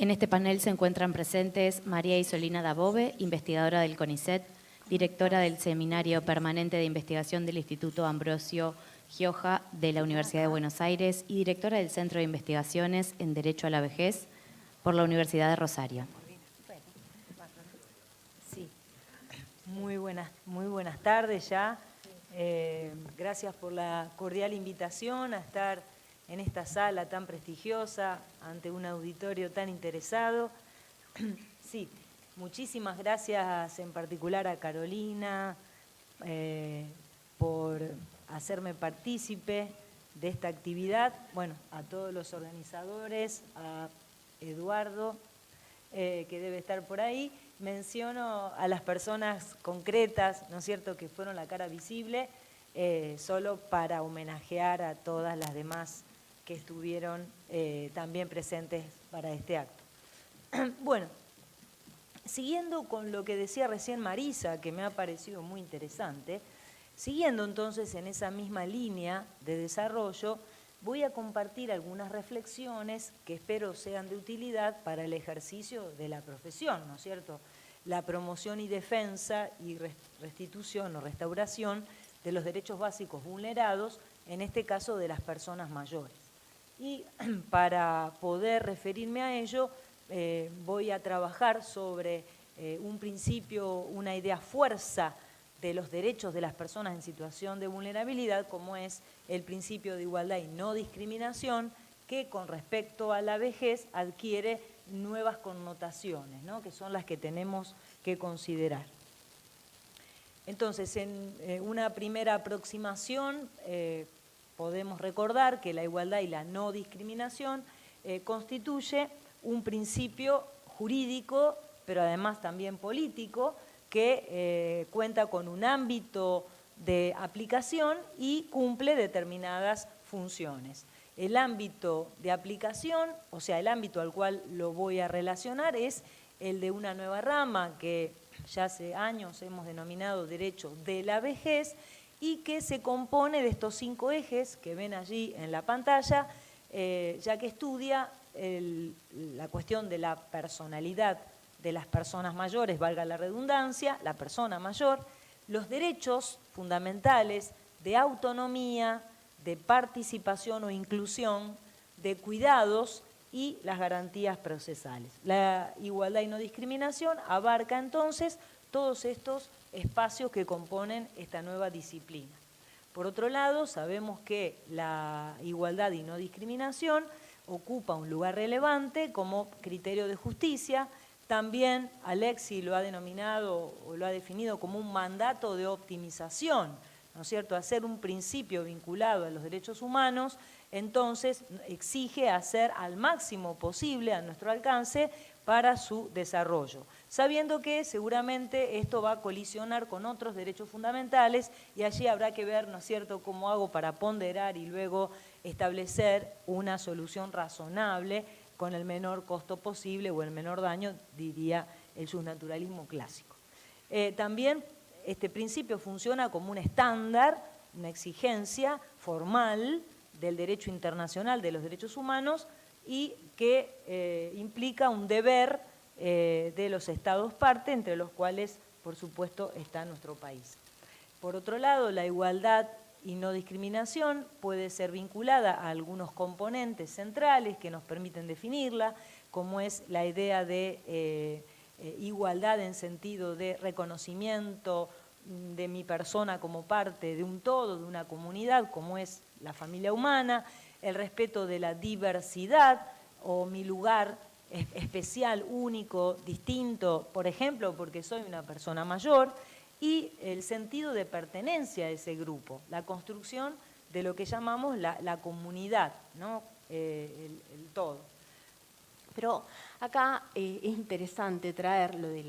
En este panel se encuentran presentes María Isolina Dabove, investigadora del CONICET, directora del Seminario Permanente de Investigación del Instituto Ambrosio Gioja de la Universidad de Buenos Aires y directora del Centro de Investigaciones en Derecho a la Vejez por la Universidad de Rosario. Sí, muy buenas tardes ya. Gracias por la cordial invitación a estar en esta sala tan prestigiosa, ante un auditorio tan interesado. Sí, muchísimas gracias en particular a Carolina por hacerme partícipe de esta actividad. Bueno, a todos los organizadores, a Eduardo, que debe estar por ahí. Menciono a las personas concretas, ¿no es cierto?, que fueron la cara visible, solo para homenajear a todas las demás que estuvieron también presentes para este acto. Bueno, siguiendo con lo que decía recién Marisa, que me ha parecido muy interesante, siguiendo entonces en esa misma línea de desarrollo, voy a compartir algunas reflexiones que espero sean de utilidad para el ejercicio de la profesión, ¿no es cierto? La promoción y defensa y restitución o restauración de los derechos básicos vulnerados, en este caso de las personas mayores. Y para poder referirme a ello, voy a trabajar sobre un principio, una idea fuerza de los derechos de las personas en situación de vulnerabilidad, como es el principio de igualdad y no discriminación, que con respecto a la vejez adquiere nuevas connotaciones, ¿no?, que son las que tenemos que considerar. Entonces, en una primera aproximación, podemos recordar que la igualdad y la no discriminación constituye un principio jurídico, pero además también político, que cuenta con un ámbito de aplicación y cumple determinadas funciones. El ámbito de aplicación, o sea, el ámbito al cual lo voy a relacionar, es el de una nueva rama que ya hace años hemos denominado derecho de la vejez y que se compone de estos 5 ejes que ven allí en la pantalla, ya que estudia la cuestión de la personalidad de las personas mayores, valga la redundancia, la persona mayor, los derechos fundamentales de autonomía, de participación o inclusión, de cuidados y las garantías procesales. La igualdad y no discriminación abarca entonces todos estos espacios que componen esta nueva disciplina. Por otro lado, sabemos que la igualdad y no discriminación ocupa un lugar relevante como criterio de justicia. También Alexis lo ha denominado o lo ha definido como un mandato de optimización, ¿no es cierto? Hacer un principio vinculado a los derechos humanos, entonces exige hacer al máximo posible a nuestro alcance para su desarrollo, sabiendo que seguramente esto va a colisionar con otros derechos fundamentales y allí habrá que ver, ¿no es cierto?, cómo hago para ponderar y luego establecer una solución razonable con el menor costo posible o el menor daño, diría el justnaturalismo clásico. También este principio funciona como un estándar, una exigencia formal del derecho internacional de los derechos humanos y que implica un deber de los Estados parte, entre los cuales, por supuesto, está nuestro país. Por otro lado, la igualdad y no discriminación puede ser vinculada a algunos componentes centrales que nos permiten definirla, como es la idea de igualdad en sentido de reconocimiento de mi persona como parte de un todo, de una comunidad, como es la familia humana, el respeto de la diversidad o mi lugar especial, único, distinto, por ejemplo, porque soy una persona mayor, y el sentido de pertenencia a ese grupo, la construcción de lo que llamamos la comunidad, ¿no? El todo. Pero acá es interesante traer lo de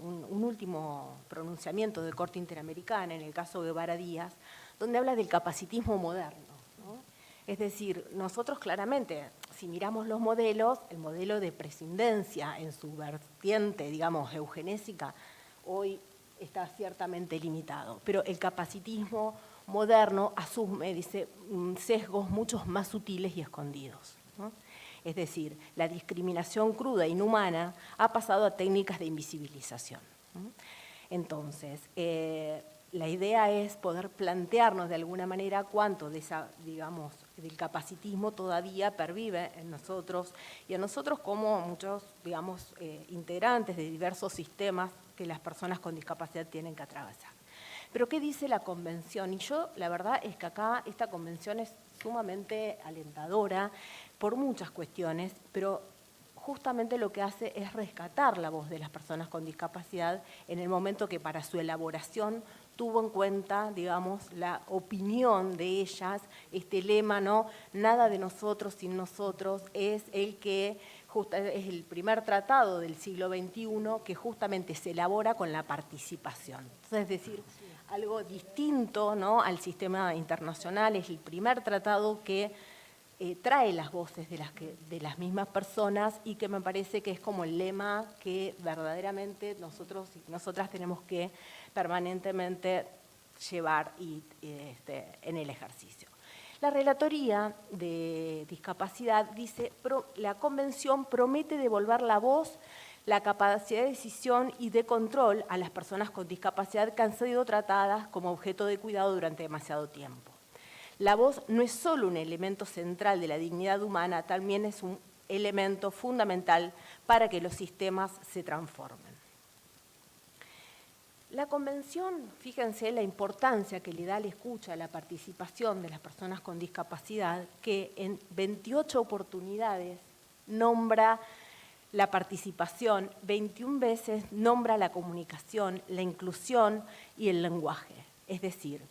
un último pronunciamiento de Corte Interamericana, en el caso de Guevara Díaz, donde habla del capacitismo moderno, ¿no? Es decir, nosotros claramente, si miramos los modelos, el modelo de prescindencia en su vertiente, digamos, eugenésica, hoy está ciertamente limitado, pero el capacitismo moderno asume, dice, sesgos muchos más sutiles y escondidos, ¿no? Es decir, la discriminación cruda e inhumana ha pasado a técnicas de invisibilización. Entonces, la idea es poder plantearnos de alguna manera cuánto de esa, digamos, del capacitismo todavía pervive en nosotros y en nosotros como muchos, digamos, integrantes de diversos sistemas que las personas con discapacidad tienen que atravesar. Pero ¿qué dice la Convención? Y yo, la verdad es que acá esta Convención es sumamente alentadora por muchas cuestiones, pero justamente lo que hace es rescatar la voz de las personas con discapacidad en el momento que para su elaboración tuvo en cuenta, digamos, la opinión de ellas, este lema, ¿no? Nada de nosotros sin nosotros, es el que es el primer tratado del siglo XXI que justamente se elabora con la participación. Entonces, es decir, algo distinto, ¿no?, al sistema internacional, es el primer tratado que trae las voces de las mismas personas y que me parece que es como el lema que verdaderamente nosotros y nosotras tenemos que permanentemente llevar en el ejercicio. La Relatoría de Discapacidad dice, la Convención promete devolver la voz, la capacidad de decisión y de control a las personas con discapacidad que han sido tratadas como objeto de cuidado durante demasiado tiempo. La voz no es solo un elemento central de la dignidad humana, también es un elemento fundamental para que los sistemas se transformen. La Convención, fíjense la importancia que le da la escucha a la participación de las personas con discapacidad, que en 28 oportunidades nombra la participación, 21 veces nombra la comunicación, la inclusión y el lenguaje. Es decir,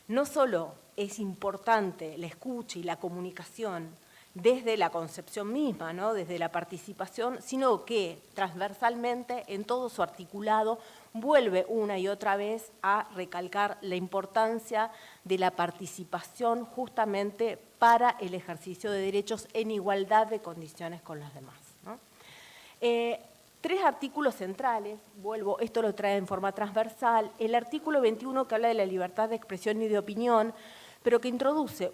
no solo es importante la escucha y la comunicación desde la concepción misma, ¿no?, desde la participación, sino que transversalmente en todo su articulado vuelve una y otra vez a recalcar la importancia de la participación justamente para el ejercicio de derechos en igualdad de condiciones con los demás, ¿no? 3 artículos centrales, esto lo trae en forma transversal, el artículo 21 que habla de la libertad de expresión y de opinión, pero que introduce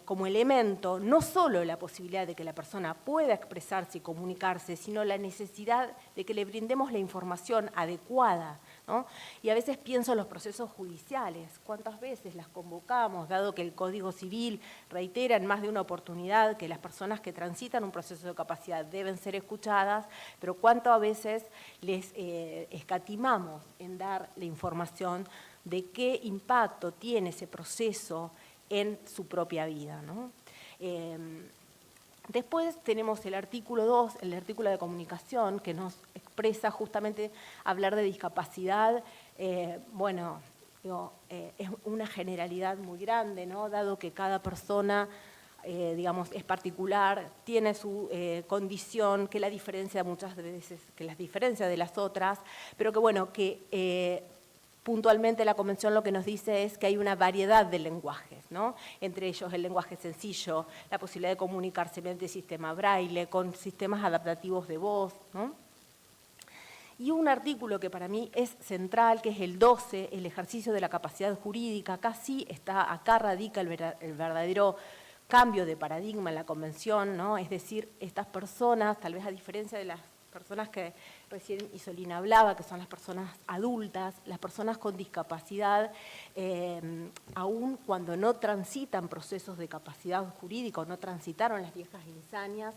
como elemento no solo la posibilidad de que la persona pueda expresarse y comunicarse, sino la necesidad de que le brindemos la información adecuada, ¿no? Y a veces pienso en los procesos judiciales, cuántas veces las convocamos, dado que el Código Civil reitera en más de una oportunidad que las personas que transitan un proceso de capacidad deben ser escuchadas, pero cuántas veces les escatimamos en dar la información de qué impacto tiene ese proceso en su propia vida, ¿no? Después tenemos el artículo 2, el artículo de comunicación, que nos expresa justamente hablar de discapacidad. Es una generalidad muy grande, ¿no?, dado que cada persona es particular, tiene su condición, que la diferencia muchas veces, que las diferencia de las otras, pero que puntualmente la Convención lo que nos dice es que hay una variedad de lenguajes, ¿no?, entre ellos el lenguaje sencillo, la posibilidad de comunicarse mediante sistema braille, con sistemas adaptativos de voz, ¿no? Y un artículo que para mí es central, que es el 12, el ejercicio de la capacidad jurídica. Acá radica el verdadero cambio de paradigma en la Convención, ¿no? Es decir, estas personas, tal vez a diferencia de las personas que recién Isolina hablaba, que son las personas adultas, las personas con discapacidad, aun cuando no transitan procesos de capacidad jurídica o no transitaron las viejas insanias,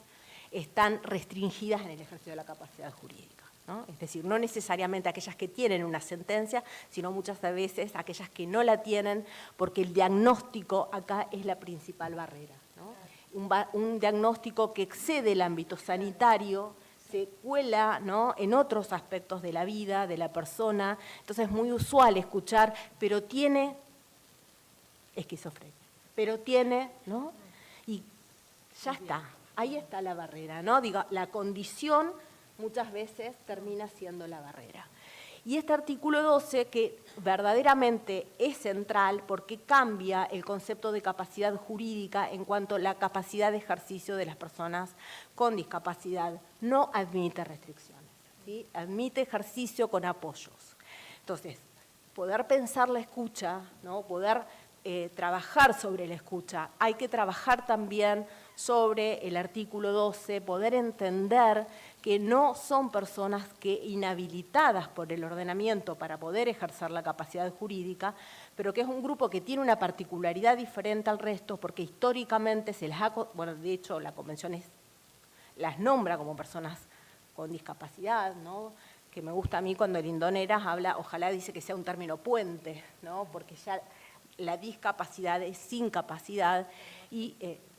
están restringidas en el ejercicio de la capacidad jurídica, ¿no? Es decir, no necesariamente aquellas que tienen una sentencia, sino muchas veces aquellas que no la tienen, porque el diagnóstico acá es la principal barrera, ¿no? Un diagnóstico que excede el ámbito sanitario, se cuela, ¿no?, en otros aspectos de la vida, de la persona. Entonces es muy usual escuchar, pero tiene esquizofrenia, pero tiene, ¿no? Y ya está, ahí está la barrera, ¿no? Digo, la condición muchas veces termina siendo la barrera. Y este artículo 12, que verdaderamente es central porque cambia el concepto de capacidad jurídica en cuanto a la capacidad de ejercicio de las personas con discapacidad. No admite restricciones, ¿sí? Admite ejercicio con apoyos. Entonces, poder pensar la escucha, ¿no?, poder trabajar sobre la escucha, hay que trabajar también sobre el artículo 12, poder entender que no son personas que inhabilitadas por el ordenamiento para poder ejercer la capacidad jurídica, pero que es un grupo que tiene una particularidad diferente al resto porque históricamente se les ha, bueno, de hecho la Convención las nombra como personas con discapacidad, ¿no? Que me gusta a mí cuando el Indoneras habla, ojalá dice que sea un término puente, ¿no? Porque ya la discapacidad es sin capacidad y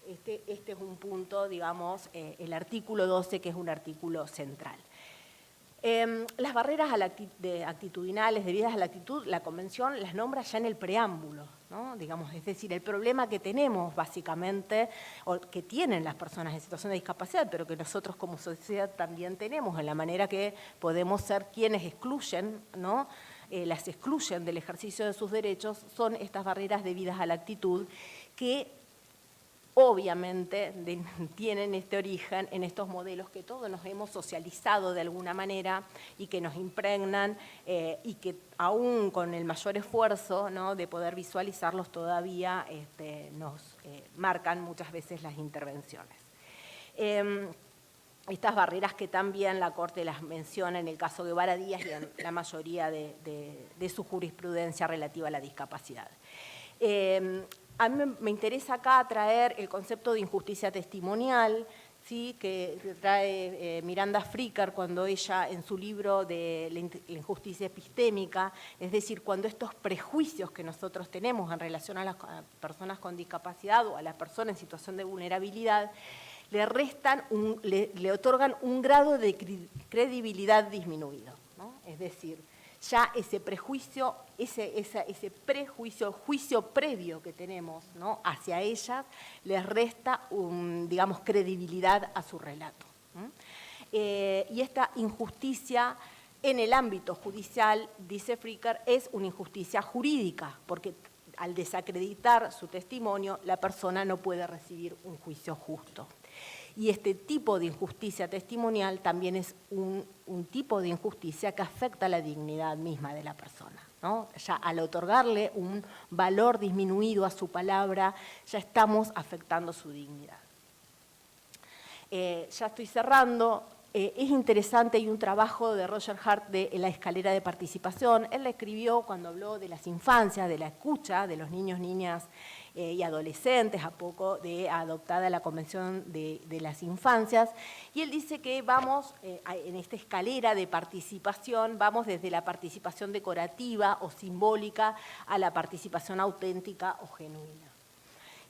este es un punto, digamos, el artículo 12, que es un artículo central. Las barreras actitudinales debidas a la actitud, la Convención las nombra ya en el preámbulo, ¿no? Digamos, es decir, el problema que tenemos básicamente, o que tienen las personas en situación de discapacidad, pero que nosotros como sociedad también tenemos, en la manera que podemos ser quienes excluyen, ¿no? Las excluyen del ejercicio de sus derechos, son estas barreras debidas a la actitud que obviamente tienen este origen en estos modelos que todos nos hemos socializado de alguna manera y que nos impregnan y que aún con el mayor esfuerzo, ¿no?, de poder visualizarlos todavía nos marcan muchas veces las intervenciones. Estas barreras que también la Corte las menciona en el caso de Guevara Díaz y en la mayoría de su jurisprudencia relativa a la discapacidad. A mí me interesa acá traer el concepto de injusticia testimonial, ¿sí?, que trae Miranda Fricker cuando ella en su libro de la injusticia epistémica, es decir, cuando estos prejuicios que nosotros tenemos en relación a las personas con discapacidad o a las personas en situación de vulnerabilidad, le otorgan un grado de credibilidad disminuido, ¿no? Es decir, ya ese prejuicio, ese juicio previo que tenemos, ¿no?, hacia ellas, les resta, digamos, credibilidad a su relato. Y esta injusticia en el ámbito judicial, dice Fricker, es una injusticia jurídica, porque al desacreditar su testimonio, la persona no puede recibir un juicio justo. Y este tipo de injusticia testimonial también es un tipo de injusticia que afecta la dignidad misma de la persona, ¿no? Ya al otorgarle un valor disminuido a su palabra, ya estamos afectando su dignidad. Ya estoy cerrando. Es interesante, hay un trabajo de Roger Hart de la escalera de participación. Él la escribió cuando habló de las infancias, de la escucha de los niños, niñas y adolescentes, a poco de adoptada la Convención de las Infancias. Y él dice que vamos, en esta escalera de participación, vamos desde la participación decorativa o simbólica a la participación auténtica o genuina.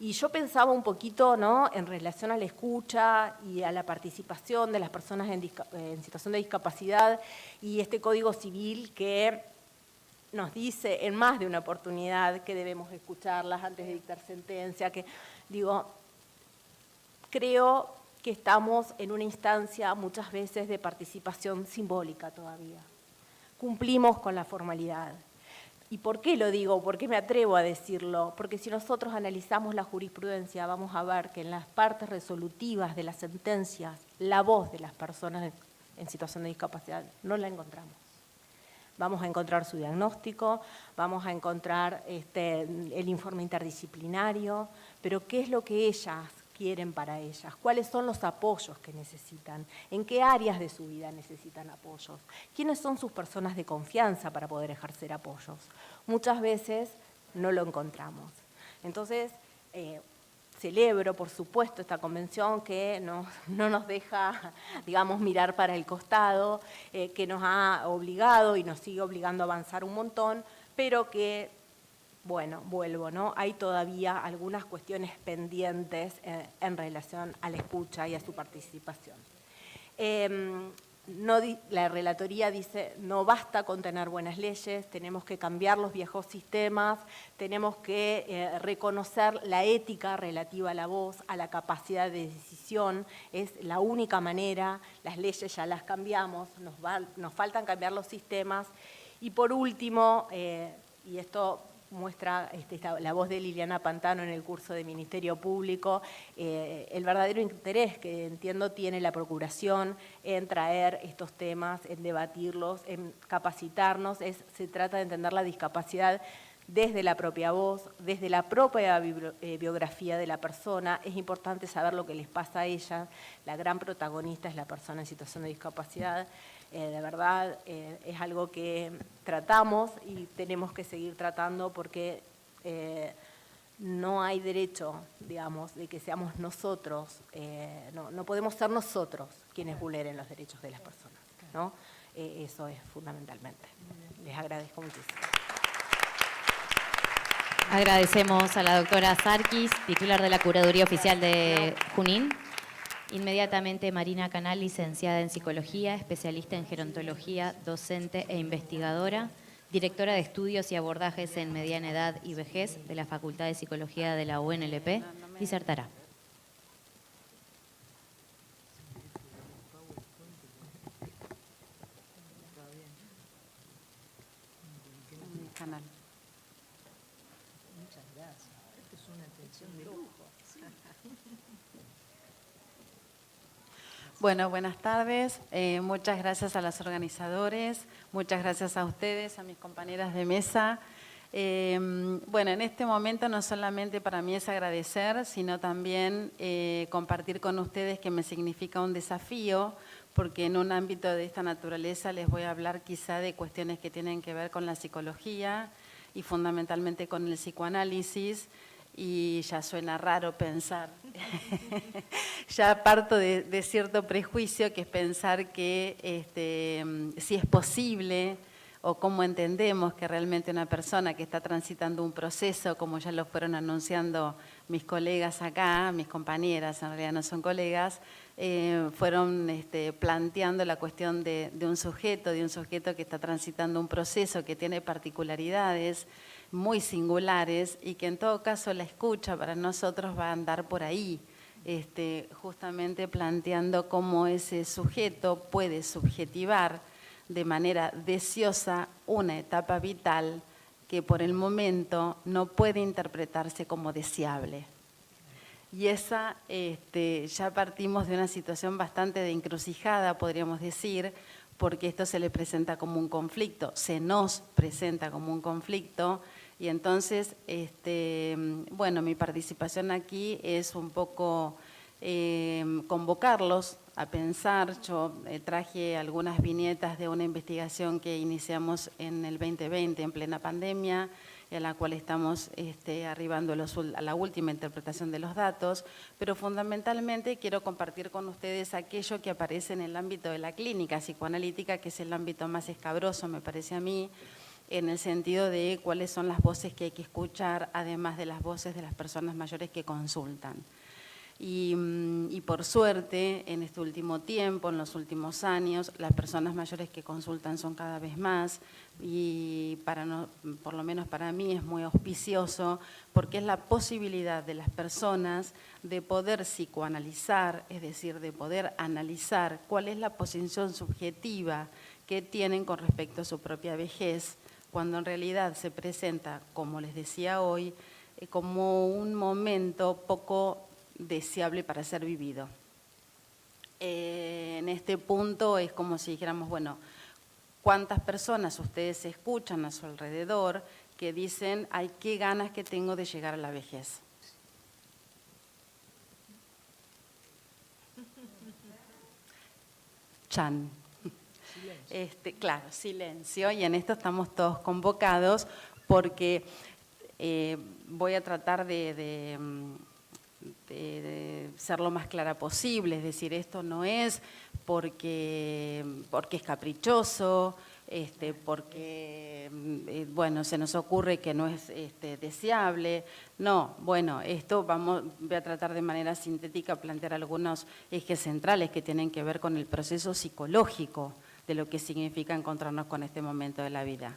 Y yo pensaba un poquito, ¿no?, en relación a la escucha y a la participación de las personas en situación de discapacidad y este Código Civil que nos dice en más de una oportunidad que debemos escucharlas antes de dictar sentencia, que digo, creo que estamos en una instancia muchas veces de participación simbólica todavía. Cumplimos con la formalidad. ¿Y por qué lo digo? ¿Por qué me atrevo a decirlo? Porque si nosotros analizamos la jurisprudencia, vamos a ver que en las partes resolutivas de las sentencias, la voz de las personas en situación de discapacidad no la encontramos. Vamos a encontrar su diagnóstico, vamos a encontrar el informe interdisciplinario, pero ¿qué es lo que ellas quieren para ellas? ¿Cuáles son los apoyos que necesitan? ¿En qué áreas de su vida necesitan apoyos? ¿Quiénes son sus personas de confianza para poder ejercer apoyos? Muchas veces no lo encontramos. Entonces, celebro, por supuesto, esta convención que no nos deja, digamos, mirar para el costado, que nos ha obligado y nos sigue obligando a avanzar un montón, pero que, bueno, vuelvo, ¿no? Hay todavía algunas cuestiones pendientes en relación a la escucha y a su participación. La relatoría dice, no basta con tener buenas leyes, tenemos que cambiar los viejos sistemas, tenemos que reconocer la ética relativa a la voz, a la capacidad de decisión, es la única manera, las leyes ya las cambiamos, nos faltan cambiar los sistemas. Y por último, y esto muestra la voz de Liliana Pantano en el curso de Ministerio Público, el verdadero interés que entiendo tiene la Procuración en traer estos temas, en debatirlos, en capacitarnos. Se trata de entender la discapacidad desde la propia voz, desde la propia biografía de la persona. Es importante saber lo que les pasa a ella. La gran protagonista es la persona en situación de discapacidad. De verdad, es algo que tratamos y tenemos que seguir tratando porque no hay derecho, digamos, de que seamos nosotros, no podemos ser nosotros quienes vulneren los derechos de las personas, ¿no? Eso es fundamentalmente. Les agradezco muchísimo. Agradecemos a la doctora Sarkis, titular de la Curaduría Oficial de Junín. Inmediatamente Marina Canal, licenciada en Psicología, especialista en Gerontología, docente e investigadora, directora de Estudios y Abordajes en Mediana Edad y Vejez de la Facultad de Psicología de la UNLP, disertará. Canal. Muchas gracias. Esto es una atención de lujo. Bueno, buenas tardes. Muchas gracias a los organizadores, muchas gracias a ustedes, a mis compañeras de mesa. Bueno, en este momento no solamente para mí es agradecer, sino también compartir con ustedes que me significa un desafío, porque en un ámbito de esta naturaleza les voy a hablar quizá de cuestiones que tienen que ver con la psicología y fundamentalmente con el psicoanálisis, y ya suena raro pensar, ya parto de cierto prejuicio que es pensar que si es posible o cómo entendemos que realmente una persona que está transitando un proceso, como ya lo fueron anunciando mis colegas acá, mis compañeras, en realidad no son colegas, fueron planteando la cuestión de un sujeto que está transitando un proceso que tiene particularidades muy singulares y que en todo caso la escucha para nosotros va a andar por ahí, justamente planteando cómo ese sujeto puede subjetivar de manera deseosa una etapa vital que por el momento no puede interpretarse como deseable. Y esa, ya partimos de una situación bastante de encrucijada, podríamos decir, porque esto se le presenta como un conflicto, se nos presenta como un conflicto, y entonces, bueno, mi participación aquí es un poco convocarlos a pensar. Yo traje algunas viñetas de una investigación que iniciamos en el 2020, en plena pandemia, a la cual estamos arribando a la última interpretación de los datos, pero fundamentalmente quiero compartir con ustedes aquello que aparece en el ámbito de la clínica psicoanalítica, que es el ámbito más escabroso, me parece a mí, en el sentido de cuáles son las voces que hay que escuchar, además de las voces de las personas mayores que consultan. Y por suerte, en este último tiempo, en los últimos años, las personas mayores que consultan son cada vez más, y por lo menos para mí es muy auspicioso, porque es la posibilidad de las personas de poder psicoanalizar, es decir, de poder analizar cuál es la posición subjetiva que tienen con respecto a su propia vejez, cuando en realidad se presenta, como les decía hoy, como un momento poco deseable para ser vivido. En este punto es como si dijéramos, bueno, ¿cuántas personas ustedes escuchan a su alrededor que dicen, ay, qué ganas que tengo de llegar a la vejez? Chan. Claro, silencio, y en esto estamos todos convocados porque voy a tratar de ser lo más clara posible, es decir, esto no es porque es caprichoso, porque bueno, se nos ocurre que no es deseable. No, bueno, esto voy a tratar de manera sintética plantear algunos ejes centrales que tienen que ver con el proceso psicológico de lo que significa encontrarnos con este momento de la vida.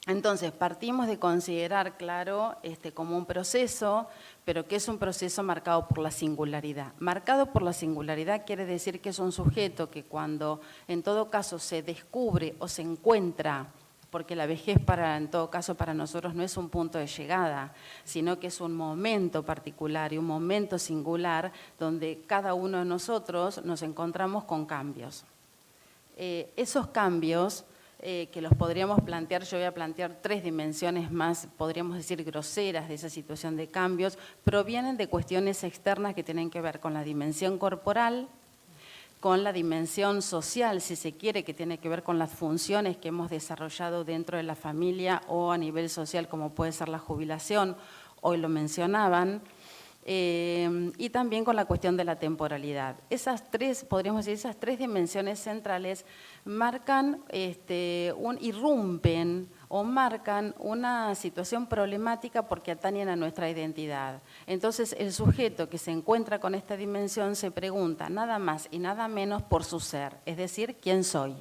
Entonces, partimos de considerar, claro, como un proceso, pero que es un proceso marcado por la singularidad. Marcado por la singularidad quiere decir que es un sujeto que cuando en todo caso se descubre o se encuentra, porque la vejez en todo caso para nosotros no es un punto de llegada, sino que es un momento particular y un momento singular donde cada uno de nosotros nos encontramos con cambios. Esos cambios que los podríamos plantear, yo voy a plantear 3 dimensiones más, podríamos decir groseras de esa situación de cambios, provienen de cuestiones externas que tienen que ver con la dimensión corporal, con la dimensión social, si se quiere, que tiene que ver con las funciones que hemos desarrollado dentro de la familia o a nivel social, como puede ser la jubilación, hoy lo mencionaban, y también con la cuestión de la temporalidad. Esas 3, podríamos decir, esas 3 dimensiones centrales marcan, irrumpen o marcan una situación problemática porque atañen a nuestra identidad. Entonces, el sujeto que se encuentra con esta dimensión se pregunta nada más y nada menos por su ser, es decir, ¿quién soy?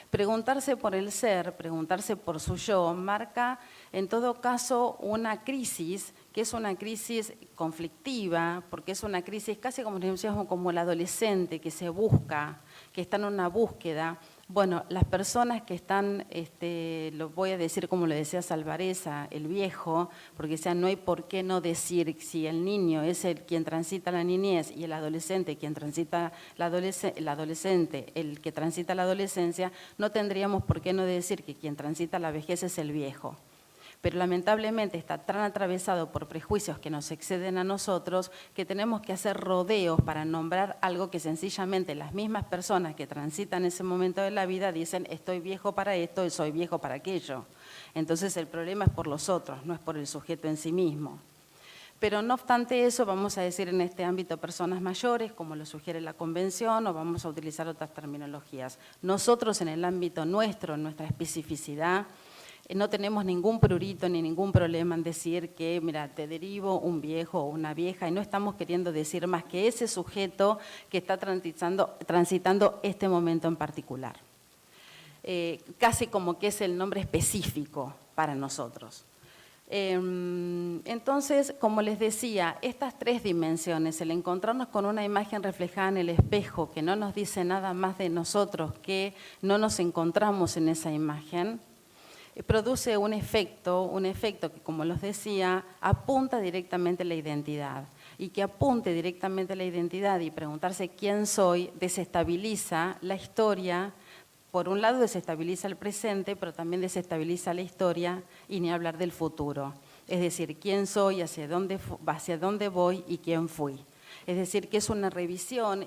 Preguntarse por el ser, preguntarse por su yo, marca en todo caso una crisis, que es una crisis conflictiva, porque es una crisis casi como decíamos, como el adolescente que se busca, que está en una búsqueda. Bueno, las personas que están, lo voy a decir como lo decía Salvareza, el viejo, porque no hay por qué no decir si el niño es el quien transita la niñez y el adolescente quien transita el adolescente, el que transita la adolescencia, no tendríamos por qué no decir que quien transita la vejez es el viejo. Pero lamentablemente está tan atravesado por prejuicios que nos exceden a nosotros que tenemos que hacer rodeos para nombrar algo que sencillamente las mismas personas que transitan ese momento de la vida dicen estoy viejo para esto y soy viejo para aquello. Entonces el problema es por los otros, no es por el sujeto en sí mismo. Pero no obstante eso, vamos a decir en este ámbito personas mayores, como lo sugiere la Convención, o vamos a utilizar otras terminologías. Nosotros en el ámbito nuestro, en nuestra especificidad, no tenemos ningún prurito ni ningún problema en decir que, mira, te derivo un viejo o una vieja, y no estamos queriendo decir más que ese sujeto que está transitando este momento en particular. Casi como que es el nombre específico para nosotros. Entonces, como les decía, estas 3 dimensiones, el encontrarnos con una imagen reflejada en el espejo que no nos dice nada más de nosotros, que no nos encontramos en esa imagen, produce un efecto que, como les decía, apunta directamente a la identidad. Y que apunte directamente a la identidad y preguntarse quién soy, desestabiliza la historia. Por un lado desestabiliza el presente, pero también desestabiliza la historia y ni hablar del futuro. Es decir, quién soy, hacia dónde voy y quién fui. Es decir, que es una revisión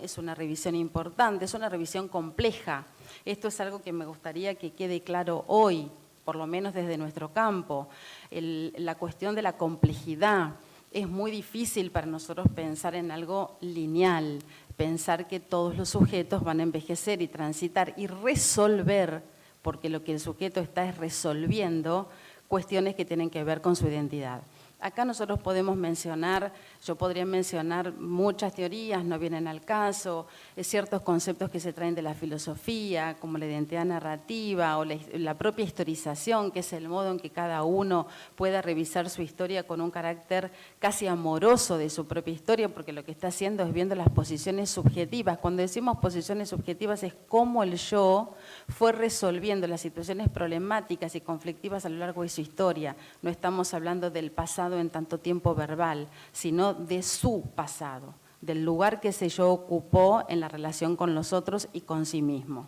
importante, es una revisión compleja. Esto es algo que me gustaría que quede claro hoy, por lo menos desde nuestro campo. La cuestión de la complejidad. Es muy difícil para nosotros pensar en algo lineal, pensar que todos los sujetos van a envejecer y transitar y resolver, porque lo que el sujeto está es resolviendo cuestiones que tienen que ver con su identidad. Acá nosotros podemos mencionar, yo podría mencionar muchas teorías, no vienen al caso, ciertos conceptos que se traen de la filosofía, como la identidad narrativa o la propia historización, que es el modo en que cada uno pueda revisar su historia con un carácter casi amoroso de su propia historia, porque lo que está haciendo es viendo las posiciones subjetivas. Cuando decimos posiciones subjetivas es cómo el yo fue resolviendo las situaciones problemáticas y conflictivas a lo largo de su historia. No estamos hablando del pasado en tanto tiempo verbal, sino de su pasado, del lugar que ese yo ocupó en la relación con los otros y con sí mismo.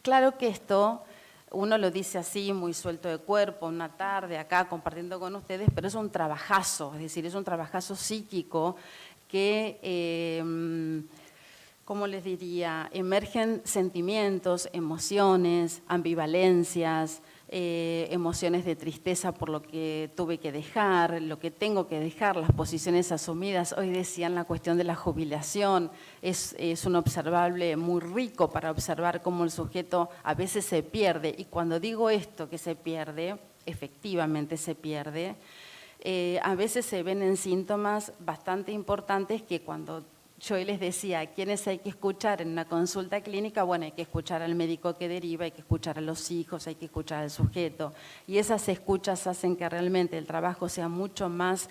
Claro que esto uno lo dice así, muy suelto de cuerpo, una tarde acá compartiendo con ustedes, pero es un trabajazo, es decir, es un trabajazo psíquico que, ¿cómo les diría? Emergen sentimientos, emociones, ambivalencias, emociones de tristeza por lo que tuve que dejar, lo que tengo que dejar, las posiciones asumidas. Hoy decían la cuestión de la jubilación, es un observable muy rico para observar cómo el sujeto a veces se pierde. Y cuando digo esto, que se pierde, efectivamente se pierde, a veces se ven en síntomas bastante importantes que cuando yo les decía, ¿quiénes hay que escuchar en una consulta clínica? Bueno, hay que escuchar al médico que deriva, hay que escuchar a los hijos, hay que escuchar al sujeto. Y esas escuchas hacen que realmente el trabajo sea mucho más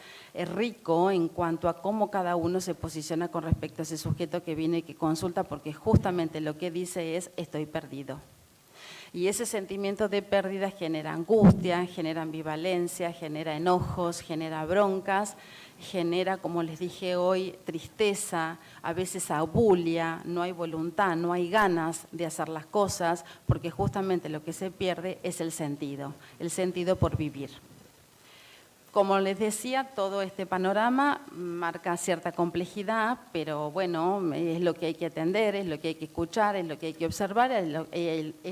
rico en cuanto a cómo cada uno se posiciona con respecto a ese sujeto que viene y que consulta, porque justamente lo que dice es, estoy perdido. Y ese sentimiento de pérdida genera angustia, genera ambivalencia, genera enojos, genera broncas, genera, como les dije hoy, tristeza, a veces abulia, no hay voluntad, no hay ganas de hacer las cosas, porque justamente lo que se pierde es el sentido por vivir. Como les decía, todo este panorama marca cierta complejidad, pero bueno, es lo que hay que atender, es lo que hay que escuchar, es lo que hay que observar, es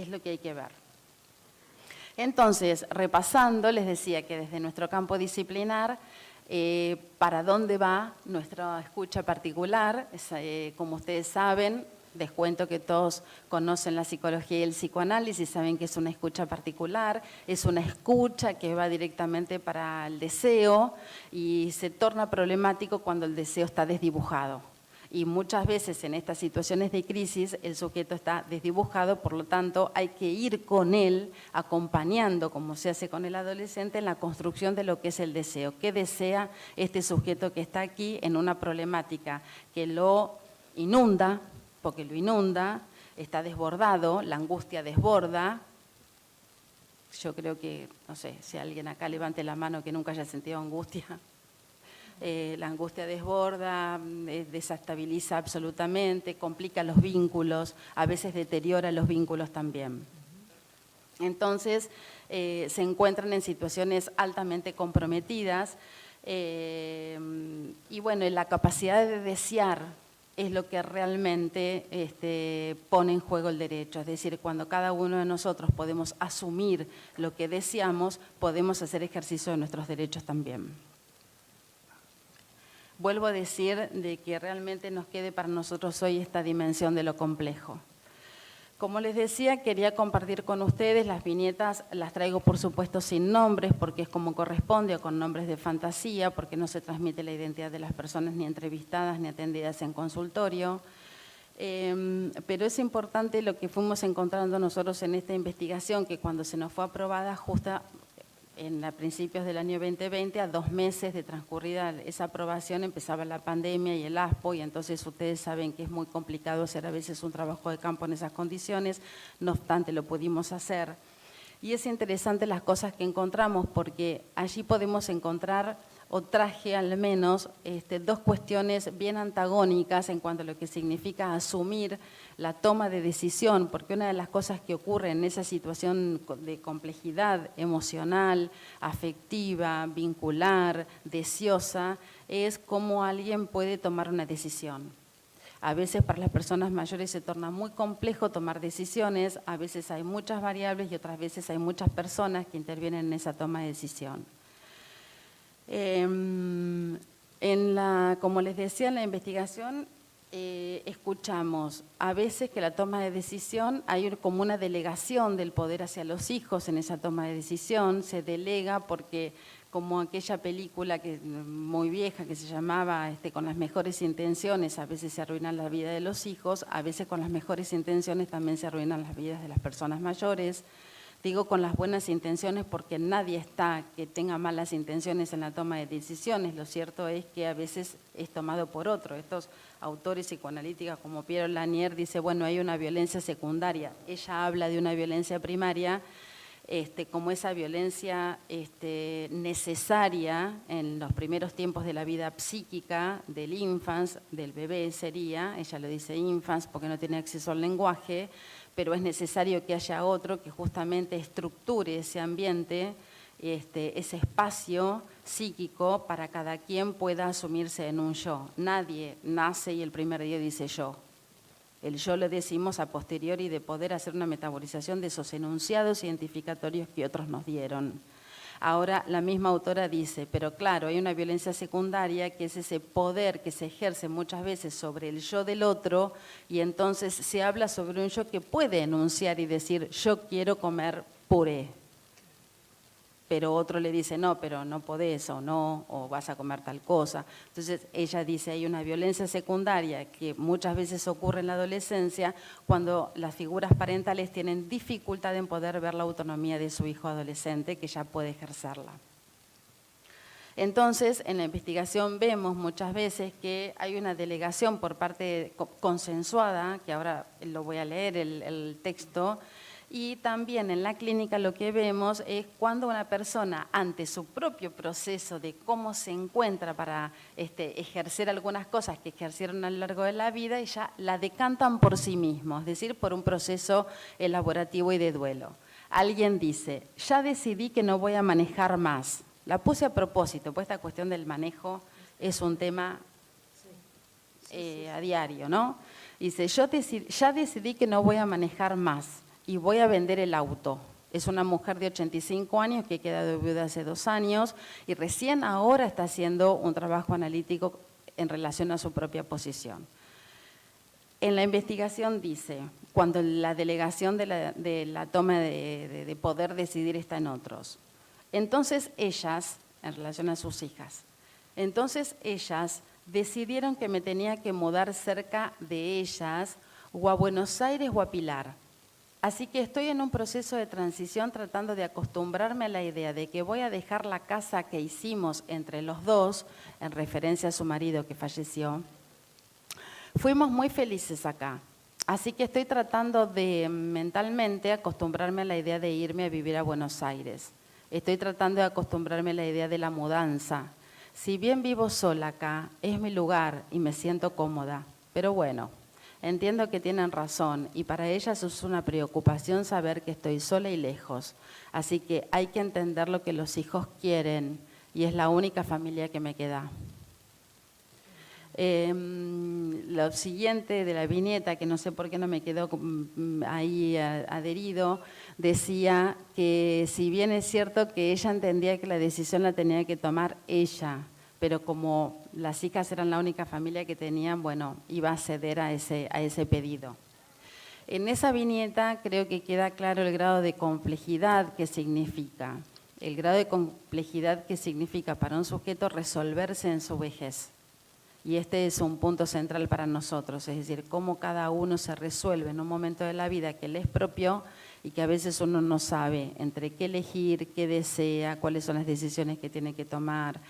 lo que hay que ver. Entonces, repasando, les decía que desde nuestro campo disciplinar, ¿para dónde va nuestra escucha particular? Como ustedes saben, les cuento que todos conocen la psicología y el psicoanálisis, saben que es una escucha particular, es una escucha que va directamente para el deseo y se torna problemático cuando el deseo está desdibujado. Y muchas veces en estas situaciones de crisis el sujeto está desdibujado, por lo tanto hay que ir con él acompañando, como se hace con el adolescente, en la construcción de lo que es el deseo. ¿Qué desea este sujeto que está aquí en una problemática que lo inunda? Porque lo inunda, está desbordado, la angustia desborda. Yo creo que, no sé, si alguien acá levante la mano que nunca haya sentido angustia. La angustia desborda, desestabiliza absolutamente, complica los vínculos, a veces deteriora los vínculos también. Entonces, se encuentran en situaciones altamente comprometidas y bueno, la capacidad de desear es lo que realmente pone en juego el derecho. Es decir, cuando cada uno de nosotros podemos asumir lo que deseamos, podemos hacer ejercicio de nuestros derechos también. Vuelvo a decir de que realmente nos quede para nosotros hoy esta dimensión de lo complejo. Como les decía, quería compartir con ustedes las viñetas, las traigo por supuesto sin nombres, porque es como corresponde, o con nombres de fantasía, porque no se transmite la identidad de las personas ni entrevistadas ni atendidas en consultorio. Pero es importante lo que fuimos encontrando nosotros en esta investigación, que cuando se nos fue aprobada justo a principios del año 2020, a 2 meses de transcurrida esa aprobación, empezaba la pandemia y el ASPO, y entonces ustedes saben que es muy complicado hacer a veces un trabajo de campo en esas condiciones, no obstante lo pudimos hacer. Y es interesante las cosas que encontramos, porque allí podemos encontrar, o traje al menos, 2 cuestiones bien antagónicas en cuanto a lo que significa asumir la toma de decisión, porque una de las cosas que ocurre en esa situación de complejidad emocional, afectiva, vincular, deseosa, es cómo alguien puede tomar una decisión. A veces para las personas mayores se torna muy complejo tomar decisiones, a veces hay muchas variables y otras veces hay muchas personas que intervienen en esa toma de decisión. Como les decía, en la investigación escuchamos a veces que la toma de decisión, hay como una delegación del poder hacia los hijos en esa toma de decisión, se delega porque como aquella película muy vieja que se llamaba Con las mejores intenciones, a veces se arruinan la vida de los hijos, a veces con las mejores intenciones también se arruinan las vidas de las personas mayores. Digo con las buenas intenciones porque nadie está que tenga malas intenciones en la toma de decisiones. Lo cierto es que a veces es tomado por otro. Estos autores psicoanalíticos como Piero Lanier dice, bueno, hay una violencia secundaria. Ella habla de una violencia primaria como esa violencia necesaria en los primeros tiempos de la vida psíquica del infans, del bebé sería, ella lo dice infans porque no tiene acceso al lenguaje, pero es necesario que haya otro que justamente estructure ese ambiente, ese espacio psíquico para cada quien pueda asumirse en un yo. Nadie nace y el primer día dice yo. El yo lo decimos a posteriori de poder hacer una metabolización de esos enunciados identificatorios que otros nos dieron. Ahora, la misma autora dice, pero claro, hay una violencia secundaria que es ese poder que se ejerce muchas veces sobre el yo del otro y entonces se habla sobre un yo que puede enunciar y decir, yo quiero comer puré. Pero otro le dice, no, pero no podés o no, o vas a comer tal cosa. Entonces ella dice, hay una violencia secundaria que muchas veces ocurre en la adolescencia cuando las figuras parentales tienen dificultad en poder ver la autonomía de su hijo adolescente que ya puede ejercerla. Entonces, en la investigación vemos muchas veces que hay una delegación por parte consensuada, que ahora lo voy a leer el texto, Y también en la clínica lo que vemos es cuando una persona, ante su propio proceso de cómo se encuentra para ejercer algunas cosas que ejercieron a lo largo de la vida, y ya la decantan por sí mismos, es decir, por un proceso elaborativo y de duelo. Alguien dice, ya decidí que no voy a manejar más. La puse a propósito, pues esta cuestión del manejo es un tema a diario, ¿no? Dice, ya decidí que no voy a manejar más y voy a vender el auto. Es una mujer de 85 años que queda de viuda hace 2 años y recién ahora está haciendo un trabajo analítico en relación a su propia posición. En la investigación dice, cuando la delegación de la toma de poder decidir está en otros. Entonces ellas, en relación a sus hijas, entonces ellas decidieron que me tenía que mudar cerca de ellas o a Buenos Aires o a Pilar. Así que estoy en un proceso de transición tratando de acostumbrarme a la idea de que voy a dejar la casa que hicimos entre los dos, en referencia a su marido que falleció. Fuimos muy felices acá, así que estoy tratando de mentalmente acostumbrarme a la idea de irme a vivir a Buenos Aires. Estoy tratando de acostumbrarme a la idea de la mudanza. Si bien vivo sola acá, es mi lugar y me siento cómoda, pero bueno. Entiendo que tienen razón y para ellas es una preocupación saber que estoy sola y lejos. Así que hay que entender lo que los hijos quieren y es la única familia que me queda. Lo siguiente de la viñeta, que no sé por qué no me quedó ahí adherido, decía que si bien es cierto que ella entendía que la decisión la tenía que tomar ella, pero como las hijas eran la única familia que tenían, bueno, iba a ceder a ese pedido. En esa viñeta creo que queda claro el grado de complejidad que significa, el grado de complejidad que significa para un sujeto resolverse en su vejez. Y este es un punto central para nosotros, es decir, cómo cada uno se resuelve en un momento de la vida que le es propio y que a veces uno no sabe entre qué elegir, qué desea, cuáles son las decisiones que tiene que tomar,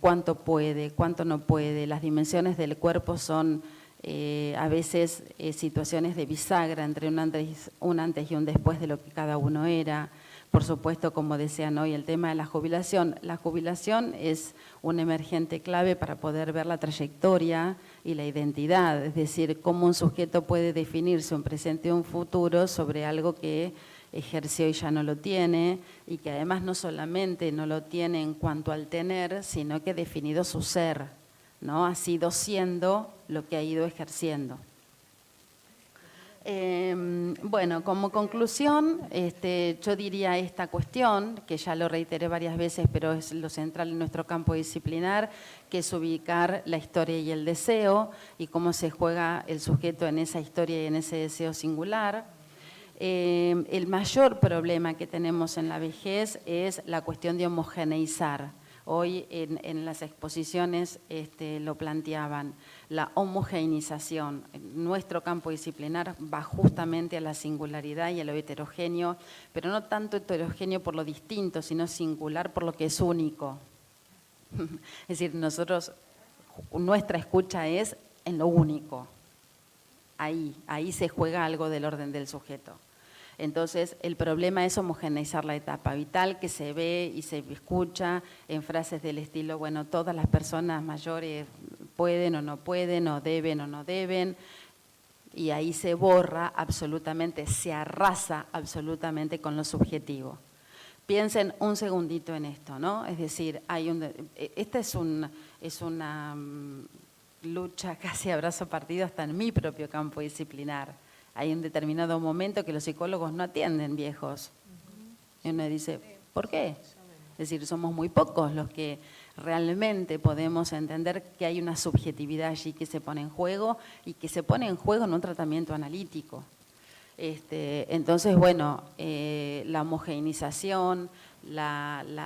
cuánto puede, cuánto no puede. Las dimensiones del cuerpo son a veces situaciones de bisagra entre un antes y un después de lo que cada uno era. Por supuesto, como decían hoy, el tema de la jubilación. La jubilación es un emergente clave para poder ver la trayectoria y la identidad, es decir, cómo un sujeto puede definirse un presente y un futuro sobre algo que ejerció y ya no lo tiene, y que además no solamente no lo tiene en cuanto al tener, sino que ha definido su ser, ¿no? Ha sido siendo lo que ha ido ejerciendo. Bueno, como conclusión, yo diría esta cuestión, que ya lo reiteré varias veces, pero es lo central en nuestro campo disciplinar, que es ubicar la historia y el deseo, y cómo se juega el sujeto en esa historia y en ese deseo singular. El mayor problema que tenemos en la vejez es la cuestión de homogeneizar. Hoy en las exposiciones lo planteaban, la homogeneización. Nuestro campo disciplinar va justamente a la singularidad y a lo heterogéneo, pero no tanto heterogéneo por lo distinto, sino singular por lo que es único. Es decir, nuestra escucha es en lo único. Ahí se juega algo del orden del sujeto. Entonces, el problema es homogeneizar la etapa vital, que se ve y se escucha en frases del estilo, bueno, todas las personas mayores pueden o no pueden, o deben o no deben, y ahí se borra absolutamente, se arrasa absolutamente con lo subjetivo. Piensen un segundito en esto, ¿no? Es decir, esta es una lucha casi a brazo partido hasta en mi propio campo disciplinar. Hay un determinado momento que los psicólogos no atienden viejos. Y uno dice, ¿por qué? Es decir, somos muy pocos los que realmente podemos entender que hay una subjetividad allí que se pone en juego y que se pone en juego en un tratamiento analítico. Entonces, bueno, la homogeneización,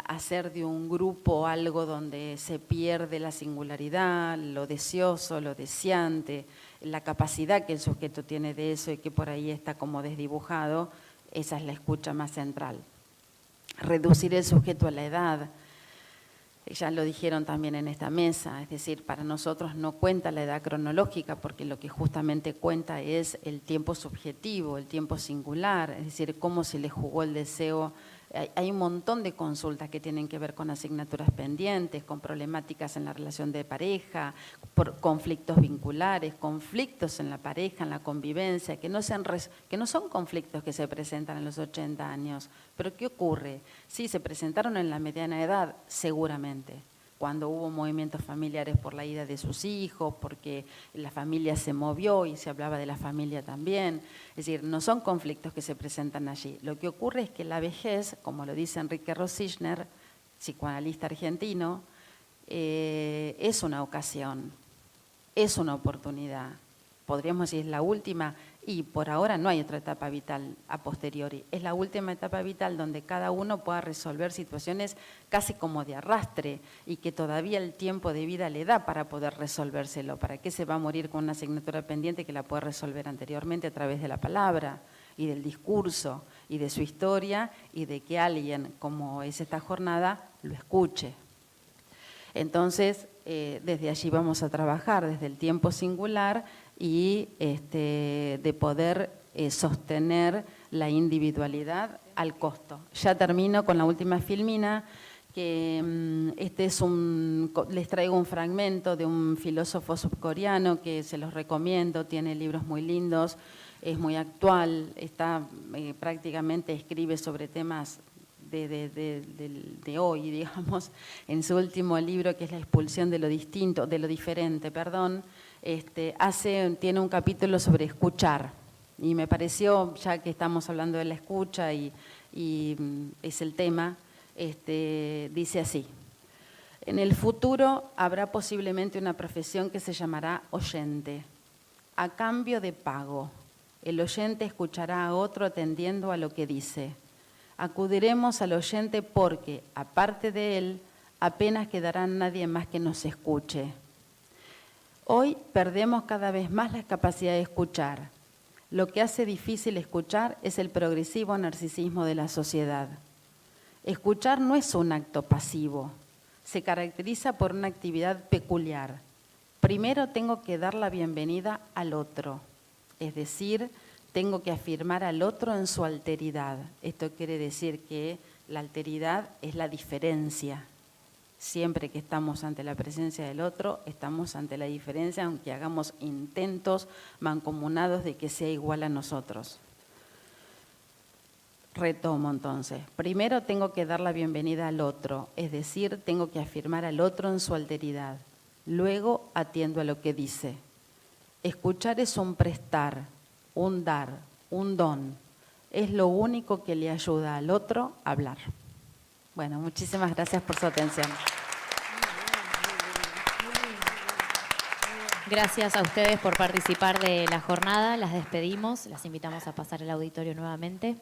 hacer de un grupo algo donde se pierde la singularidad, lo deseoso, lo deseante, la capacidad que el sujeto tiene de eso y que por ahí está como desdibujado, esa es la escucha más central. Reducir el sujeto a la edad. Ya lo dijeron también en esta mesa, es decir, para nosotros no cuenta la edad cronológica porque lo que justamente cuenta es el tiempo subjetivo, el tiempo singular, es decir, cómo se le jugó el deseo. Hay un montón de consultas que tienen que ver con asignaturas pendientes, con problemáticas en la relación de pareja, por conflictos vinculares, conflictos en la pareja, en la convivencia, que no son conflictos que se presentan en los 80 años. Pero ¿qué ocurre? Sí, se presentaron en la mediana edad, seguramente, cuando hubo movimientos familiares por la ida de sus hijos, porque la familia se movió y se hablaba de la familia también. Es decir, no son conflictos que se presentan allí. Lo que ocurre es que la vejez, como lo dice Enrique Rosichner, psicoanalista argentino, es una ocasión, es una oportunidad. Podríamos decir, es la última, y por ahora no hay otra etapa vital a posteriori. Es la última etapa vital donde cada uno pueda resolver situaciones casi como de arrastre y que todavía el tiempo de vida le da para poder resolvérselo. ¿Para qué se va a morir con una asignatura pendiente que la puede resolver anteriormente a través de la palabra y del discurso y de su historia y de que alguien, como es esta jornada, lo escuche? Entonces, desde allí vamos a trabajar, desde el tiempo singular y de poder sostener la individualidad al costo. Ya termino con la última filmina, que les traigo un fragmento de un filósofo subcoreano que se los recomiendo, tiene libros muy lindos, es muy actual, prácticamente escribe sobre temas de hoy, digamos, en su último libro, que es La expulsión de lo distinto, de lo diferente, perdón, tiene un capítulo sobre escuchar, y me pareció, ya que estamos hablando de la escucha y es el tema, dice así: en el futuro habrá posiblemente una profesión que se llamará oyente, a cambio de pago. El oyente escuchará a otro atendiendo a lo que dice. Acudiremos al oyente porque, aparte de él, apenas quedará nadie más que nos escuche. Hoy perdemos cada vez más la capacidad de escuchar. Lo que hace difícil escuchar es el progresivo narcisismo de la sociedad. Escuchar no es un acto pasivo, se caracteriza por una actividad peculiar. Primero tengo que dar la bienvenida al otro, es decir, tengo que afirmar al otro en su alteridad. Esto quiere decir que la alteridad es la diferencia. Siempre que estamos ante la presencia del otro, estamos ante la diferencia, aunque hagamos intentos mancomunados de que sea igual a nosotros. Retomo entonces. Primero tengo que dar la bienvenida al otro, es decir, tengo que afirmar al otro en su alteridad. Luego atiendo a lo que dice. Escuchar es un prestar, un dar, un don. Es lo único que le ayuda al otro a hablar. Bueno, muchísimas gracias por su atención. Gracias a ustedes por participar de la jornada. Las despedimos, las invitamos a pasar al auditorio nuevamente.